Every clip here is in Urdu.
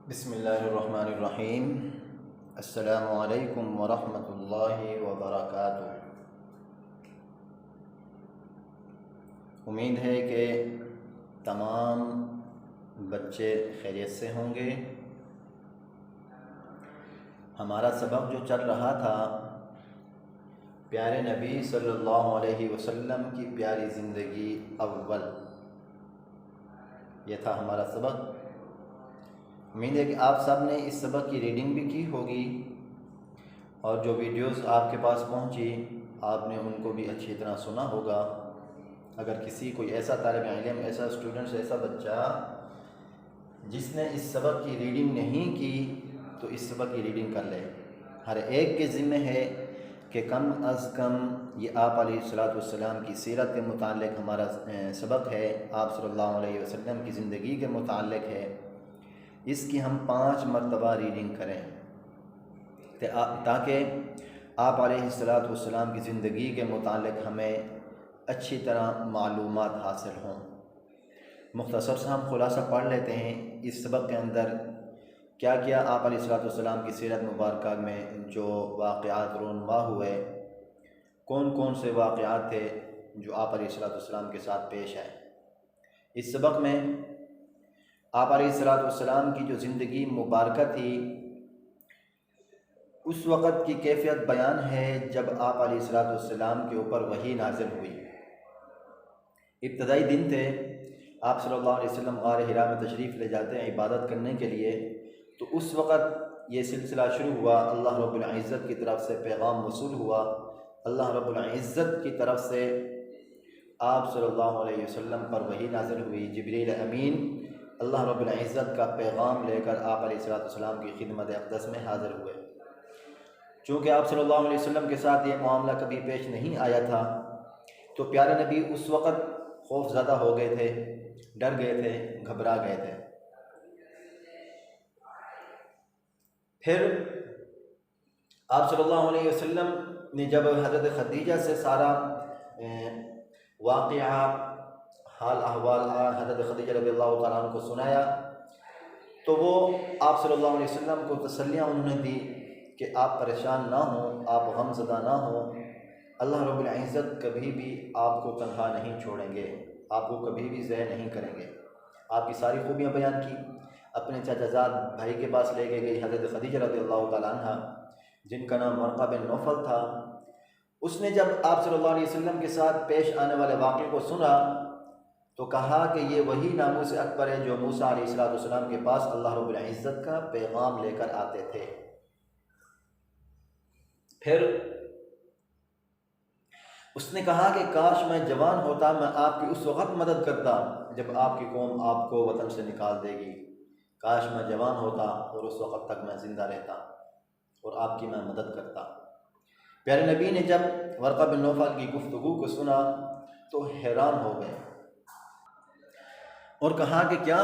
بسم اللہ الرحمن الرحیم۔ السلام علیکم ورحمۃ اللہ وبرکاتہ۔ امید ہے کہ تمام بچے خیریت سے ہوں گے۔ ہمارا سبق جو چل رہا تھا پیارے نبی صلی اللہ علیہ وسلم کی پیاری زندگی اول، یہ تھا ہمارا سبق۔ امید ہے کہ آپ سب نے اس سبق کی ریڈنگ بھی کی ہوگی اور جو ویڈیوز آپ کے پاس پہنچی آپ نے ان کو بھی اچھی طرح سنا ہوگا۔ اگر کسی کوئی ایسا طالب علم، ایسا اسٹوڈنٹ، ایسا بچہ جس نے اس سبق کی ریڈنگ نہیں کی تو اس سبق کی ریڈنگ کر لے۔ ہر ایک کے ذمہ ہے کہ کم از کم یہ آپ علیہ السلام کی سیرت کے متعلق ہمارا سبق ہے، آپ صلی اللہ علیہ وسلم کی زندگی کے متعلق ہے، اس کی ہم 5 مرتبہ ریڈنگ کریں تاکہ آپ علیہ السلام کی زندگی کے متعلق ہمیں اچھی طرح معلومات حاصل ہوں۔ مختصر سے ہم خلاصہ پڑھ لیتے ہیں اس سبق کے اندر کیا کیا آپ علیہ السلام کی سیرت مبارکہ میں جو واقعات رونما ہوئے، کون کون سے واقعات تھے جو آپ علیہ السلام کے ساتھ پیش آئے۔ اس سبق میں آپ علیہ السلام کی جو زندگی مبارکہ تھی اس وقت کی کیفیت بیان ہے جب آپ علیہ السلام کے اوپر وحی نازل ہوئی۔ ابتدائی دن تھے، آپ صلی اللہ علیہ وسلم غار حرا میں تشریف لے جاتے ہیں عبادت کرنے کے لیے، تو اس وقت یہ سلسلہ شروع ہوا، اللہ رب العزت کی طرف سے پیغام وصول ہوا، اللہ رب العزت کی طرف سے آپ صلی اللہ علیہ وسلم پر وحی نازل ہوئی۔ جبریل امین اللہ رب العزت کا پیغام لے کر آپ علیہ السلام کی خدمت اقدس میں حاضر ہوئے۔ چونکہ آپ صلی اللہ علیہ وسلم کے ساتھ یہ معاملہ کبھی پیش نہیں آیا تھا تو پیارے نبی اس وقت خوف زدہ ہو گئے تھے، ڈر گئے تھے، گھبرا گئے تھے۔ پھر آپ صلی اللہ علیہ وسلم نے جب حضرت خدیجہ سے سارا واقعہ حال احوال حضرت خدیجہ رضی اللہ تعالیٰ عنہ کو سنایا تو وہ آپ صلی اللہ علیہ وسلم کو تسلیاں انہوں نے دی کہ آپ پریشان نہ ہوں، آپ غم زدہ نہ ہوں، اللہ رب العزت کبھی بھی آپ کو تنہا نہیں چھوڑیں گے، آپ کو کبھی بھی ضائع نہیں کریں گے۔ آپ کی ساری خوبیاں بیان کی، اپنے چچا زاد بھائی کے پاس لے کے گئی حضرت خدیجہ رضی اللہ تعالیٰ عنہ جن کا نام ورقہ بن نوفل تھا۔ اس نے جب آپ صلی اللہ علیہ وسلم کے ساتھ پیش آنے والے واقعے کو سنا تو کہا کہ یہ وہی ناموس اکبر ہے جو موسیٰ علیہ السلام کے پاس اللہ رب العزت کا پیغام لے کر آتے تھے۔ پھر اس نے کہا کہ کاش میں جوان ہوتا، میں آپ کی اس وقت مدد کرتا جب آپ کی قوم آپ کو وطن سے نکال دے گی، کاش میں جوان ہوتا اور اس وقت تک میں زندہ رہتا اور آپ کی میں مدد کرتا۔ پیارے نبی نے جب ورقہ بن نوفل کی گفتگو کو سنا تو حیران ہو گئے اور کہا کہ کیا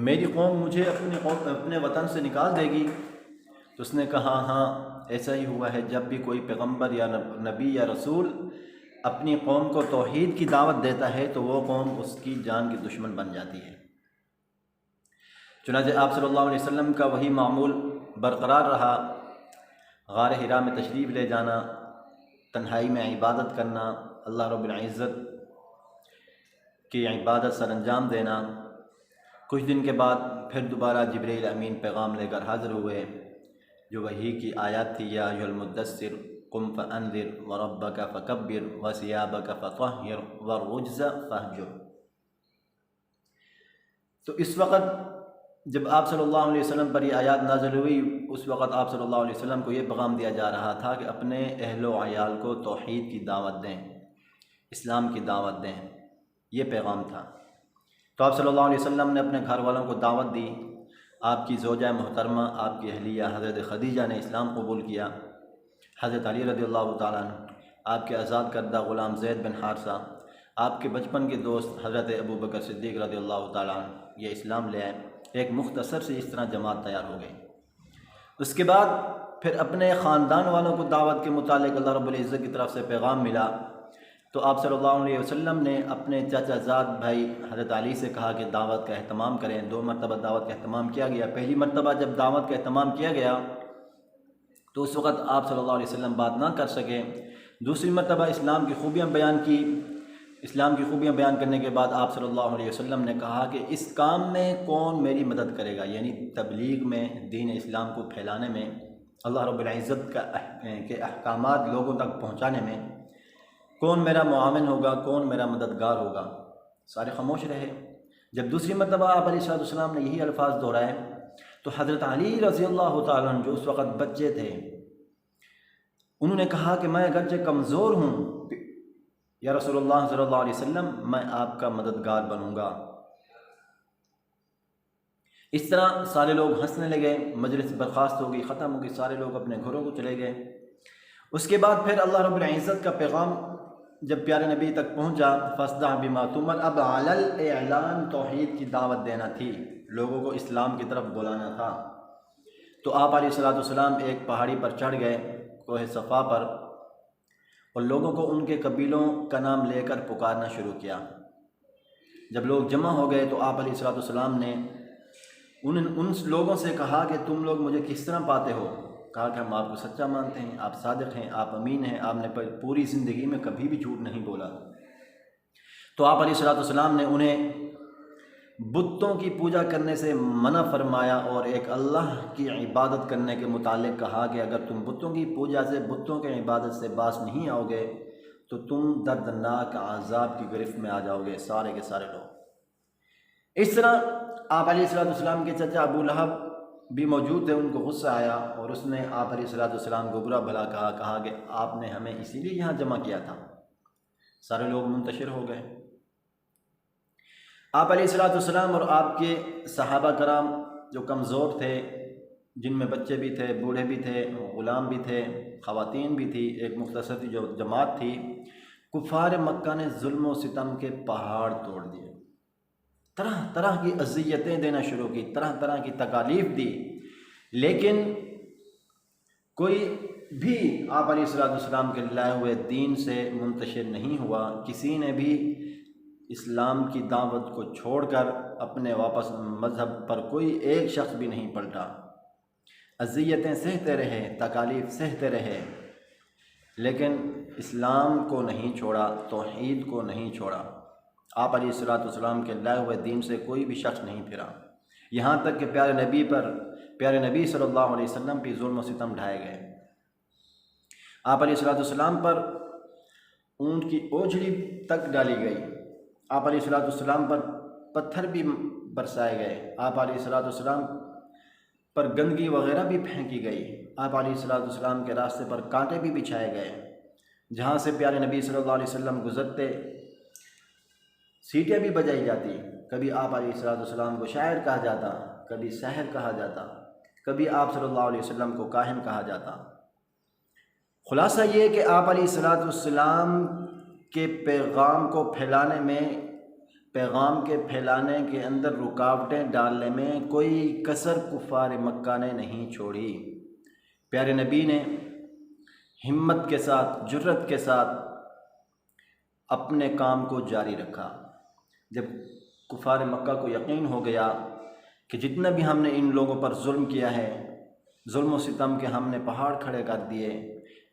میری قوم مجھے اپنے وطن سے نکال دے گی؟ تو اس نے کہا ہاں ایسا ہی ہوا ہے، جب بھی کوئی پیغمبر یا نبی یا رسول اپنی قوم کو توحید کی دعوت دیتا ہے تو وہ قوم اس کی جان کی دشمن بن جاتی ہے۔ چنانچہ آپ صلی اللہ علیہ وسلم کا وہی معمول برقرار رہا، غار حرا میں تشریف لے جانا، تنہائی میں عبادت کرنا، اللہ رب العزت کی عبادت سر انجام دینا۔ کچھ دن کے بعد پھر دوبارہ جبریل امین پیغام لے کر حاضر ہوئے جو وحی کی آیات تھی، یا ایھا المدثر قم فانذر وربک فکبر وثیابک فطہر والرجز فاہجر۔ تو اس وقت جب آپ صلی اللہ علیہ وسلم پر یہ آیات نازل ہوئی اس وقت آپ صلی اللہ علیہ وسلم کو یہ پیغام دیا جا رہا تھا کہ اپنے اہل و عیال کو توحید کی دعوت دیں، اسلام کی دعوت دیں، یہ پیغام تھا۔ تو آپ صلی اللہ علیہ وسلم نے اپنے گھر والوں کو دعوت دی، آپ کی زوجہ محترمہ آپ کی اہلیہ حضرت خدیجہ نے اسلام قبول کیا، حضرت علی رضی اللہ تعالیٰ عنہ، آپ کے آزاد کردہ غلام زید بن حارثہ، آپ کے بچپن کے دوست حضرت ابو بکر صدیق رضی اللہ تعالیٰ عنہ یہ اسلام لے آئے۔ ایک مختصر سے اس طرح جماعت تیار ہو گئی۔ اس کے بعد پھر اپنے خاندان والوں کو دعوت کے متعلق اللہ رب العزت کی طرف سے پیغام ملا۔ تو آپ صلی اللہ علیہ وسلم نے اپنے چچا زاد بھائی حضرت علی سے کہا کہ دعوت کا اہتمام کریں۔ 2 مرتبہ دعوت کا اہتمام کیا گیا۔ پہلی مرتبہ جب دعوت کا اہتمام کیا گیا تو اس وقت آپ صلی اللہ علیہ وسلم بات نہ کر سکے۔ دوسری مرتبہ اسلام کی خوبیاں بیان کی۔ اسلام کی خوبیاں بیان کرنے کے بعد آپ صلی اللہ علیہ وسلم نے کہا کہ اس کام میں کون میری مدد کرے گا، یعنی تبلیغ میں، دین اسلام کو پھیلانے میں، اللہ رب العزت کے احکامات لوگوں تک پہنچانے میں کون میرا معاون ہوگا، کون میرا مددگار ہوگا۔ سارے خاموش رہے۔ جب دوسری مرتبہ آپ علیہ السلام نے یہی الفاظ دہرائے تو حضرت علی رضی اللہ تعالیٰ عنہ جو اس وقت بچے تھے، انہوں نے کہا کہ میں اگرچہ کمزور ہوں یا رسول اللہ صلی اللہ علیہ وسلم، میں آپ کا مددگار بنوں گا۔ اس طرح سارے لوگ ہنسنے لگے، مجلس برخاست ہو گئی، ختم ہو گئی، سارے لوگ اپنے گھروں کو چلے گئے۔ اس کے بعد پھر اللہ رب العزت کا پیغام جب پیارے نبی تک پہنچا، فاصدع بما تؤمر، اب علی الاعلان توحید کی دعوت دینا تھی، لوگوں کو اسلام کی طرف بلانا تھا۔ تو آپ علیہ السلام ایک پہاڑی پر چڑھ گئے، کوہ صفا پر، اور لوگوں کو ان کے قبیلوں کا نام لے کر پکارنا شروع کیا۔ جب لوگ جمع ہو گئے تو آپ علیہ السلام نے ان لوگوں سے کہا کہ تم لوگ مجھے کس طرح پاتے ہو؟ کہا کہ ہم آپ کو سچا مانتے ہیں، آپ صادق ہیں، آپ امین ہیں، آپ نے پوری زندگی میں کبھی بھی جھوٹ نہیں بولا۔ تو آپ علیہ السلام نے انہیں بتوں کی پوجا کرنے سے منع فرمایا اور ایک اللہ کی عبادت کرنے کے متعلق کہا کہ اگر تم بتوں کی پوجا سے، بتوں کی عبادت سے باز نہیں آؤ گے تو تم دردناک عذاب کی گرفت میں آ جاؤ گے، سارے کے سارے لوگ۔ اس طرح آپ علیہ السلام کے چچا ابو لہب بھی موجود تھے، ان کو غصہ آیا اور اس نے آپ علیہ السلام کو برا بھلا کہا کہ آپ نے ہمیں اسی لیے یہاں جمع کیا تھا۔ سارے لوگ منتشر ہو گئے۔ آپ علیہ السلام اور آپ کے صحابہ کرام جو کمزور تھے، جن میں بچے بھی تھے، بوڑھے بھی تھے، غلام بھی تھے، خواتین بھی تھی، ایک مختصر جو جماعت تھی، کفار مکہ نے ظلم و ستم کے پہاڑ توڑ دیے، طرح طرح کی اذیتیں دینا شروع کی، طرح طرح کی تکالیف دی، لیکن کوئی بھی آپ علیہ السلام کے لائے ہوئے دین سے منتشر نہیں ہوا۔ کسی نے بھی اسلام کی دعوت کو چھوڑ کر اپنے واپس مذہب پر کوئی ایک شخص بھی نہیں پلٹا۔ اذیتیں سہتے رہے، تکالیف سہتے رہے، لیکن اسلام کو نہیں چھوڑا، توحید کو نہیں چھوڑا۔ آپ علیہ السلام کے لائے ہوئے دین سے کوئی بھی شخص نہیں پھرا، یہاں تک کہ پیارے نبی صلی اللہ علیہ وسلم بھی ظلم و ستم ڈھائے گئے۔ آپ علیہ السلام پر اونٹ کی اوجھڑی تک ڈالی گئی، آپ علیہ السلام پر پتھر بھی برسائے گئے، آپ علیہ السلام پر گندگی وغیرہ بھی پھینکی گئی، آپ علیہ السلام کے راستے پر کانٹے بھی بچھائے گئے، جہاں سے پیارے نبی صلی اللہ علیہ وسلم گزرتے سیٹیں بھی بجائی جاتی۔ کبھی آپ علیہ السلام کو شاعر کہا جاتا، کبھی ساحر کہا جاتا، کبھی آپ صلی اللہ علیہ وسلم کو کاہن کہا جاتا۔ خلاصہ یہ کہ آپ علیہ السلام کے پیغام کو پھیلانے میں، پیغام کے پھیلانے کے اندر رکاوٹیں ڈالنے میں کوئی کسر کفار مکہ نے نہیں چھوڑی۔ پیارے نبی نے ہمت کے ساتھ، جرت کے ساتھ اپنے کام کو جاری رکھا۔ جب کفار مکہ کو یقین ہو گیا کہ جتنا بھی ہم نے ان لوگوں پر ظلم کیا ہے، ظلم و ستم کے ہم نے پہاڑ کھڑے کر دیے،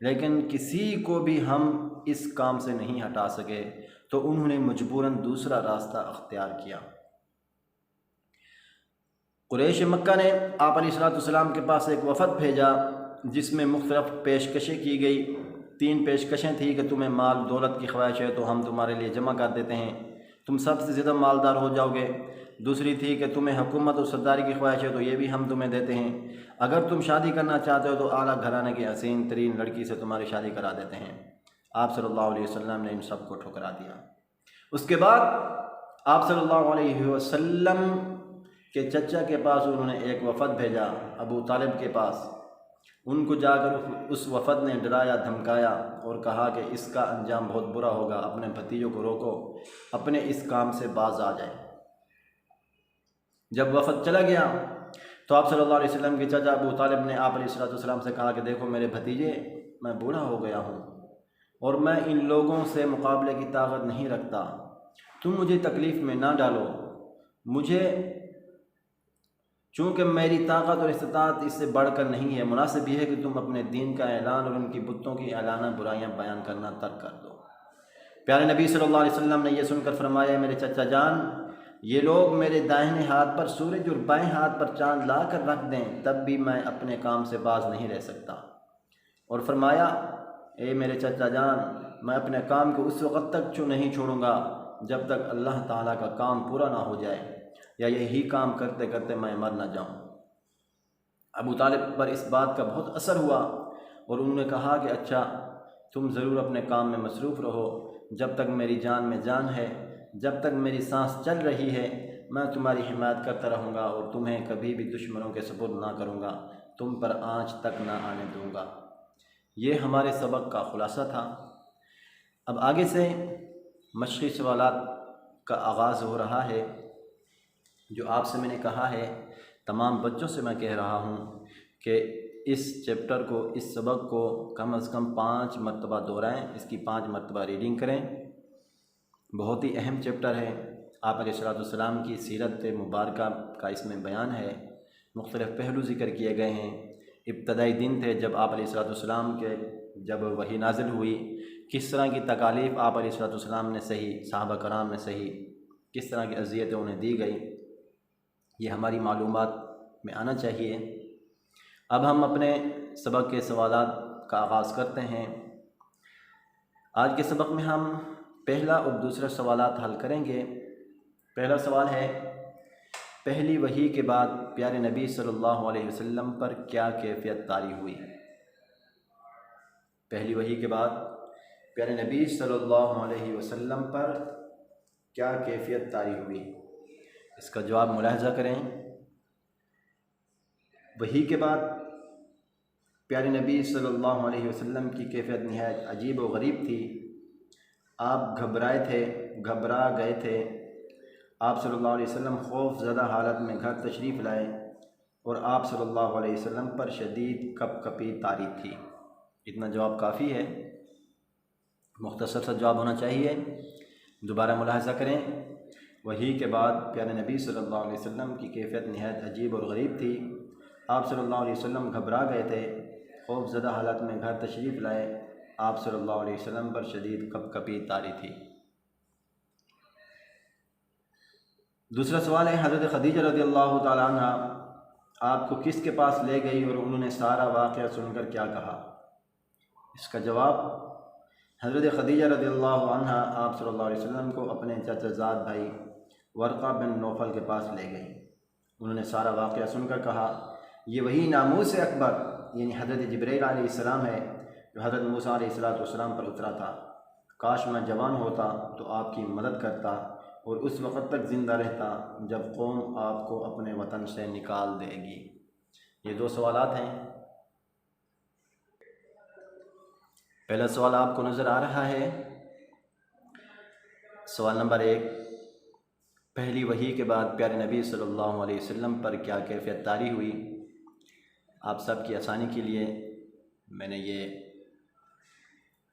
لیکن کسی کو بھی ہم اس کام سے نہیں ہٹا سکے، تو انہوں نے مجبوراً دوسرا راستہ اختیار کیا۔ قریش مکہ نے آپ علیہ السلام کے پاس ایک وفد بھیجا جس میں مختلف پیشکشیں کی گئی۔ 3 پیشکشیں تھیں کہ تمہیں مال دولت کی خواہش ہے تو ہم تمہارے لیے جمع کر دیتے ہیں، تم سب سے زیادہ مالدار ہو جاؤ گے۔ دوسری تھی کہ تمہیں حکومت اور سرداری کی خواہش ہے تو یہ بھی ہم تمہیں دیتے ہیں، اگر تم شادی کرنا چاہتے ہو تو اعلیٰ گھرانے کی حسین ترین لڑکی سے تمہاری شادی کرا دیتے ہیں۔ آپ صلی اللہ علیہ وسلم نے ان سب کو ٹھکرا دیا۔ اس کے بعد آپ صلی اللہ علیہ وسلم کے چچا کے پاس انہوں نے ایک وفد بھیجا، ابو طالب کے پاس۔ ان کو جا کر اس وفد نے ڈرایا، دھمکایا اور کہا کہ اس کا انجام بہت برا ہوگا، اپنے بھتیجوں کو روکو، اپنے اس کام سے باز آ جائے۔ جب وفد چلا گیا تو آپ صلی اللہ علیہ وسلم کے چچا ابو طالب نے آپ علیہ السلام سے کہا کہ دیکھو میرے بھتیجے، میں بوڑھا ہو گیا ہوں، اور میں ان لوگوں سے مقابلے کی طاقت نہیں رکھتا۔ تم مجھے تکلیف میں نہ ڈالو، مجھے چونکہ میری طاقت اور استطاعت اس سے بڑھ کر نہیں ہے، مناسب یہ ہے کہ تم اپنے دین کا اعلان اور ان کی بتوں کی اعلانہ برائیاں بیان کرنا ترک کر دو۔ پیارے نبی صلی اللہ علیہ وسلم نے یہ سن کر فرمایا، میرے چچا جان، یہ لوگ میرے دائیں ہاتھ پر سورج اور بائیں ہاتھ پر چاند لا کر رکھ دیں تب بھی میں اپنے کام سے باز نہیں رہ سکتا۔ اور فرمایا، اے میرے چچا جان، میں اپنے کام کو اس وقت تک نہیں چھوڑوں گا جب تک اللہ تعالیٰ کا کام پورا نہ ہو جائے یا یہی کام کرتے کرتے میں مر نہ جاؤں۔ ابو طالب پر اس بات کا بہت اثر ہوا اور انہوں نے کہا کہ اچھا، تم ضرور اپنے کام میں مصروف رہو، جب تک میری جان میں جان ہے، جب تک میری سانس چل رہی ہے، میں تمہاری حمایت کرتا رہوں گا اور تمہیں کبھی بھی دشمنوں کے سپرد نہ کروں گا، تم پر آنچ تک نہ آنے دوں گا۔ یہ ہمارے سبق کا خلاصہ تھا۔ اب آگے سے مشقی سوالات کا آغاز ہو رہا ہے، جو آپ سے میں نے کہا ہے، تمام بچوں سے میں کہہ رہا ہوں کہ اس چیپٹر کو، اس سبق کو کم از کم 5 مرتبہ دہرائیں، اس کی 5 مرتبہ ریڈنگ کریں۔ بہت ہی اہم چیپٹر ہے۔ آپ علیہ السلام کی سیرت مبارکہ کا اس میں بیان ہے، مختلف پہلو ذکر کیے گئے ہیں۔ ابتدائی دن تھے جب آپ علیہ السلام کے جب وحی نازل ہوئی، کس طرح کی تکالیف آپ علیہ السلام نے سہی، صحابہ کرام نے سہی، کس طرح کی اذیتیں انہیں دی گئی، یہ ہماری معلومات میں آنا چاہیے۔ اب ہم اپنے سبق کے سوالات کا آغاز کرتے ہیں۔ آج کے سبق میں ہم پہلا اور دوسرا سوالات حل کریں گے۔ پہلا سوال ہے، پہلی وحی کے بعد پیارے نبی صلی اللہ علیہ وسلم پر کیا کیفیت طاری ہوئی؟ پہلی وحی کے بعد پیارے نبی صلی اللہ علیہ وسلم پر کیا کیفیت طاری ہوئی؟ اس کا جواب ملاحظہ کریں۔ وحی کے بعد پیارے نبی صلی اللہ علیہ وسلم کی کیفیت نہایت عجیب و غریب تھی۔ آپ گھبرا گئے تھے۔ آپ صلی اللہ علیہ وسلم خوف زدہ حالت میں گھر تشریف لائے اور آپ صلی اللہ علیہ وسلم پر شدید کپ کپی طاری تھی۔ اتنا جواب کافی ہے، مختصر سا جواب ہونا چاہیے۔ دوبارہ ملاحظہ کریں، وحی کے بعد پیارے نبی صلی اللہ علیہ وسلم کی کیفیت نہایت عجیب اور غریب تھی۔ آپ صلی اللہ علیہ وسلم گھبرا گئے تھے، خوف زدہ حالت میں گھر تشریف لائے، آپ صلی اللہ علیہ وسلم پر شدید کپ کپی طاری تھی۔ دوسرا سوال ہے، حضرت خدیجہ رضی اللہ تعالیٰ عنہ آپ کو کس کے پاس لے گئی اور انہوں نے سارا واقعہ سن کر کیا کہا؟ اس کا جواب، حضرت خدیجہ رضی اللہ عنہ آپ صلی اللہ علیہ وسلم کو اپنے چچا زاد بھائی ورقہ بن نوفل کے پاس لے گئی۔ انہوں نے سارا واقعہ سن کر کہا، یہ وہی ناموس اکبر یعنی حضرت جبرائیل علیہ السلام ہے جو حضرت موسیٰ علیہ السلام پر اترا تھا۔ کاش میں جوان ہوتا تو آپ کی مدد کرتا اور اس وقت تک زندہ رہتا جب قوم آپ کو اپنے وطن سے نکال دے گی۔ یہ 2 سوالات ہیں۔ پہلا سوال آپ کو نظر آ رہا ہے، سوال نمبر 1، پہلی وحی کے بعد پیارے نبی صلی اللہ علیہ وسلم پر کیا کیفیت طاری ہوئی؟ آپ سب کی آسانی کے لیے میں نے یہ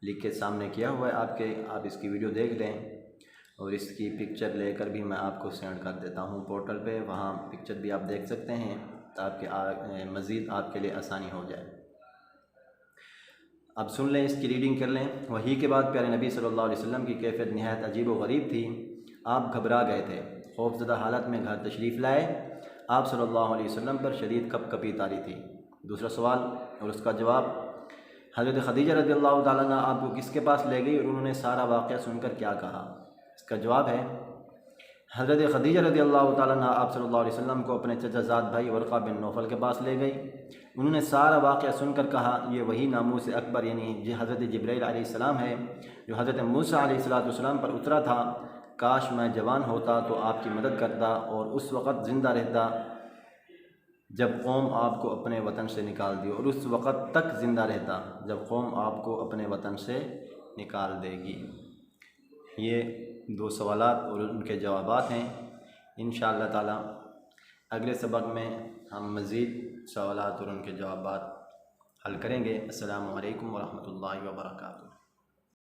لکھ کے سامنے کیا ہوا ہے، آپ اس کی ویڈیو دیکھ لیں اور اس کی پکچر لے کر بھی میں آپ کو سینڈ کر دیتا ہوں پورٹل پہ، وہاں پکچر بھی آپ دیکھ سکتے ہیں تاکہ مزید آپ کے لیے آسانی ہو جائے۔ اب سن لیں، اس کی ریڈنگ کر لیں۔ وحی کے بعد پیارے نبی صلی اللہ علیہ وسلم کی کیفیت نہایت عجیب و غریب تھی۔ آپ گھبرا گئے تھے، خوف زدہ حالت میں گھر تشریف لائے، آپ صلی اللہ علیہ وسلم پر شدید کپ کپی طاری تھی۔ دوسرا سوال اور اس کا جواب، حضرت خدیجہ رضی اللہ تعالیٰ عنہ آپ کو کس کے پاس لے گئی اور انہوں نے سارا واقعہ سن کر کیا کہا؟ اس کا جواب ہے، حضرت خدیجہ رضی اللہ تعالیٰ عنہ آپ صلی اللہ علیہ وسلم کو اپنے چچا زاد بھائی ورقہ بن نوفل کے پاس لے گئی۔ انہوں نے سارا واقعہ سن کر کہا، یہ وہی ناموس اکبر یعنی حضرت جبرائیل علیہ السلام ہے جو حضرت موسیٰ علیہ السلام پر اترا تھا۔ کاش میں جوان ہوتا تو آپ کی مدد کرتا اور اس وقت زندہ رہتا جب قوم آپ کو اپنے وطن سے نکال دی، اور اس وقت تک زندہ رہتا جب قوم آپ کو اپنے وطن سے نکال دے گی۔ یہ 2 سوالات اور ان کے جوابات ہیں۔ انشاءاللہ تعالی اگلے سبق میں ہم مزید سوالات اور ان کے جوابات حل کریں گے۔ السلام علیکم ورحمۃ اللہ وبرکاتہ۔